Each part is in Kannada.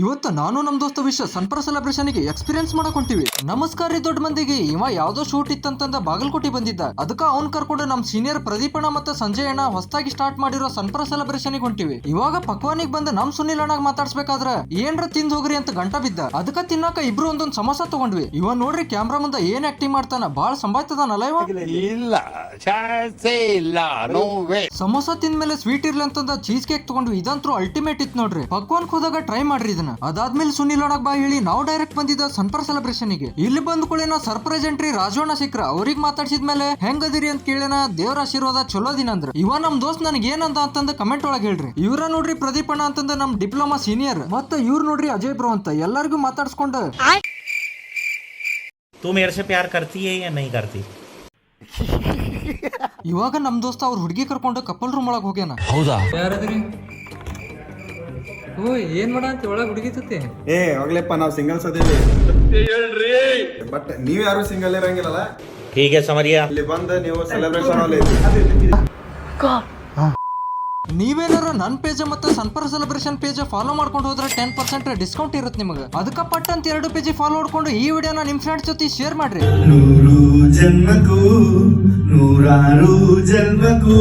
ಇವತ್ತು ನಾನು ನಮ್ ದೋಸ್ತ ವಿಶ್ವ ಸನ್ಪರ ಸೆಲೆಬ್ರೇಷನ್ ಗೆ ಎಕ್ಸ್ಪೀರಿಯನ್ಸ್ ಮಾಡಕ್ ಹೊಂಟಿವಿ. ನಮಸ್ಕಾರ ರೀ ದೊಡ್ಡ ಮಂದಿಗೆ. ಇವ ಯಾವ್ದೋ ಶೂಟ್ ಇತ್ತಂತಂದ ಬಾಗಲಕೋಟೆ ಬಂದಿದ್ದ. ಅದಕ್ಕ ಅವ್ನ್ ಕರ್ಕೊಂಡು ನಮ್ ಸೀನಿಯರ್ ಪ್ರದೀಪ್ ಅಣ್ಣ ಮತ್ತೆ ಸಂಜಯ್ ಅಣ್ಣ ಹೊಸದಾಗಿ ಸ್ಟಾರ್ಟ್ ಮಾಡಿರೋ ಸನ್ಪರ ಸೆಲೆಬ್ರೇಷನ್ ಗೆ ಹೊಂಟಿವಿ. ಇವಾಗ ಪಕ್ವಾನಿಗೆ ಬಂದ ನಮ್ ಸುನಿಲ್ ಅಣ್ಣಗ್ ಮಾತಾಡ್ಸ್ಬೇಕಾದ್ರ ಏನ್ರ ತಿಂದ್ ಹೋಗ್ರಿ ಅಂತ ಗಂಟ ಬಿದ್ದ. ಅದಕ್ಕ ತಿನ್ನಾಕ ಇಬ್ರು ಒಂದೊಂದ್ ಸಮೋಸ ತಗೊಂಡ್ವಿ. ಇವ ನೋಡ್ರಿ ಕ್ಯಾಮ್ರಾ ಮುಂದೆ ಏನ್ ಆಕ್ಟಿಂಗ್ ಮಾಡ್ತಾನ, ಬಾಳ್ ಸಂಭಾಯ್ತದಾನಲ್ಲ ಇವ. ಸಮೋಸ ತಿಂದ್ಮೇಲೆ ಸ್ವೀಟ್ ಇರ್ಲಿ ಅಂತಂದ ಚೀಸ್ ಕೇಕ್ ತಗೊಂಡ್ವಿ. ಇದಂತೂ ಅಲ್ಟಿಮೇಟ್ ಇತ್ತು ನೋಡ್ರಿ. ಪಕ್ವಾನ್ ಹೋದಾಗ ಟ್ರೈ ಮಾಡ್ರಿ ಇದನ್ನ. ಅದಾದ್ಮೇಲೆ ಸುನಿಲ್ ಅಣ್ಣಗ್ ಬಾ ಹೇಳಿ ನಾವು ಡೈರೆಕ್ಟ್ ಬಂದಿದ್ದ ಸನ್ಪರ ಸೆಲೆಬ್ರೇಷನ್ ಗೆ. ಇಲ್ಲಿ ಬಂದ್ ಕೂಡೇನ ಸರ್ಪ್ರೈಸ್ ಎಂಟ್ರಿ ರಾಜೋಣ ಸಿಕ್ರ. ಅವ್ರಿಗೆ ಮಾತಾಡ್ಸಿದ್ಮೇಲೆ ಹೆಂಗದಿರಿ ಅಂತ ಕೇಳೇನ. ದೇವ್ರ ಆಶೀರ್ವಾದ ಚಲೋ ದಿನ ಅಂದ್ರ. ಇವ ನಮ್ ದೋಸ್ತ್ ನನಗೆ ಏನಂತ ಅಂತಂದ ಕಮೆಂಟ್ ಒಳಗೆ ಹೇಳ್ರಿ. ಇವ್ರ ನೋಡ್ರಿ ಪ್ರದೀಪ್ ಅಣ್ಣ ಅಂತಂದ ನಮ್ ಡಿಪ್ಲೊಮಾ ಸೀನಿಯರ್. ಮತ್ತೆ ಇವ್ರು ನೋಡ್ರಿ ಅಜಯ್ ಬ್ರೋ ಅಂತ. ಎಲ್ಲರಿಗೂ ಮಾತಾಡ್ಸ್ಕೊಂಡು तू मेरे से प्यार करती है या नहीं करती? ಇವಾಗ ನಮ್ ದೋಸ್ತ ಅವ್ರ ಹುಡುಗಿ ಕರ್ಕೊಂಡು ಕಪಲ್ ರೂಮ್ ಒಳಗೆ ಹೋಗ್ಯಾನ. ಹೌದಾ? ಯಾರದ್ರಿ? ಓ ಏನ್ ಮಾಡಂತ ಒಳಗ್ ಹುಡುಗಿತತಿ? ಏ ಹೋಗ್ಲೆಪ್ಪ, ನಾವು ಸಿಂಗಲ್ಸ್ ಅದೇವಿ. ಬಟ್ ನೀವ್ ಯಾರು ಸಿಂಗಲ್ ಇರಂಗಿಲ್ಲಲ್ಲ. ठीक है समझिया. ಇಲ್ಲಿ ಬಂದ ನೀವು ಸೆಲೆಬ್ರೇಷನ್ ಅಲ್ಲಿ ನೀವೇನಾರ ನನ್ ಪೇಜ್ ಮತ್ತೆ ಸನ್ಪರ ಸೆಲೆಬ್ರೇಷನ್ ಪೇಜ್ ಫಾಲೋ ಮಾಡ್ಕೊಂಡು ಹೋದ್ರೆ 10% ಡಿಸ್ಕೌಂಟ್ ಇರುತ್ತೆ ನಿಮಗೆ. ಅದಕ್ಕ ಪಟ್ ಅಂತ 2 ಪೇಜ್ ಫಾಲೋ ಮಾಡ್ಕೊಂಡು ಈ ವಿಡಿಯೋನ ನಿಮ್ ಫ್ರೆಂಡ್ಸ್ ಜೊತೆ ಶೇರ್ ಮಾಡ್ರಿ. ನೂರು ಜನ್ಮಕ್ಕೂ ನೂರಾರು ಜನ್ಮಕ್ಕೂ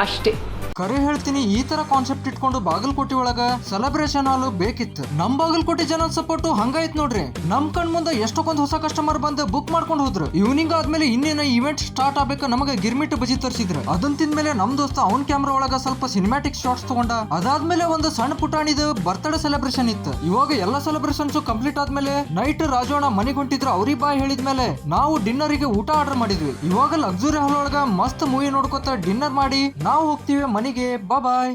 ಅಷ್ಟೇ. ಕರೆ ಹೇಳ್ತೀನಿ, ಈ ತರ ಕಾನ್ಸೆಪ್ಟ್ ಇಟ್ಕೊಂಡು ಬಾಗಲಕೋಟೆ ಒಳಗ ಸೆಲೆಬ್ರೇಷನ್ ಹಾಲು ಬೇಕಿತ್ತು. ನಮ್ ಬಾಗಲಕೋಟೆ ಜನ ಸಪೋರ್ಟ್ ಹಂಗಾಯ್ತು ನೋಡ್ರಿ. ನಮ್ ಕಣ್ ಮುಂದೆ ಎಷ್ಟೊಂದು ಹೊಸ ಕಸ್ಟಮರ್ ಬಂದು ಬುಕ್ ಮಾಡ್ಕೊಂಡು ಹೋದ್ರು. ಈವ್ನಿಂಗ್ ಆದ್ಮೇಲೆ ಇನ್ನೇನ ಇವೆಂಟ್ ಸ್ಟಾರ್ಟ್ ಆಗ್ಬೇಕು ನಮಗೆ ಗಿರ್ಮಿಟ್ ಬಜಿ ತರಿಸಿದ್ರು. ಅದನ್ನ ತಿಂದ್ಮೇಲೆ ನಮ್ ದೋಸ್ತ ಅವ್ನ್ ಕ್ಯಾಮ್ರಾ ಒಳಗ ಸ್ವಲ್ಪ ಸಿನಿಮ್ಯಾಟಿಕ್ ಶಾಟ್ಸ್ ತಗೊಂಡ. ಅದಾದ್ಮೇಲೆ ಒಂದು ಸಣ್ಣ ಪುಟಾಣಿದ ಬರ್ತ್ಡೇ ಸೆಲೆಬ್ರೇಷನ್ ಇತ್ತು. ಇವಾಗ ಎಲ್ಲಾ ಸೆಲೆಬ್ರೇಷನ್ಸ್ ಕಂಪ್ಲೀಟ್ ಆದ್ಮೇಲೆ ನೈಟ್ ರಾಜೋಣ ಮನೆಗೆ ಹೊಂಟಿದ್ರು. ಅವ್ರಿಗೆ ಬಾಯ್ ಹೇಳಿದ್ಮೇಲೆ ನಾವು ಡಿನ್ನರ್ ಗೆ ಊಟ ಆರ್ಡರ್ ಮಾಡಿದ್ವಿ. ಇವಾಗ ಲಕ್ಸುರಿ ಹಾಲ್ ಒಳಗ ಮಸ್ತ್ ಮೂವಿ ನೋಡ್ಕೊತ ಡಿನ್ನರ್ ಮಾಡಿ ನಾವು ಹೋಗ್ತೀವಿ ಮನೆಗೆ. ಬಾಯ್.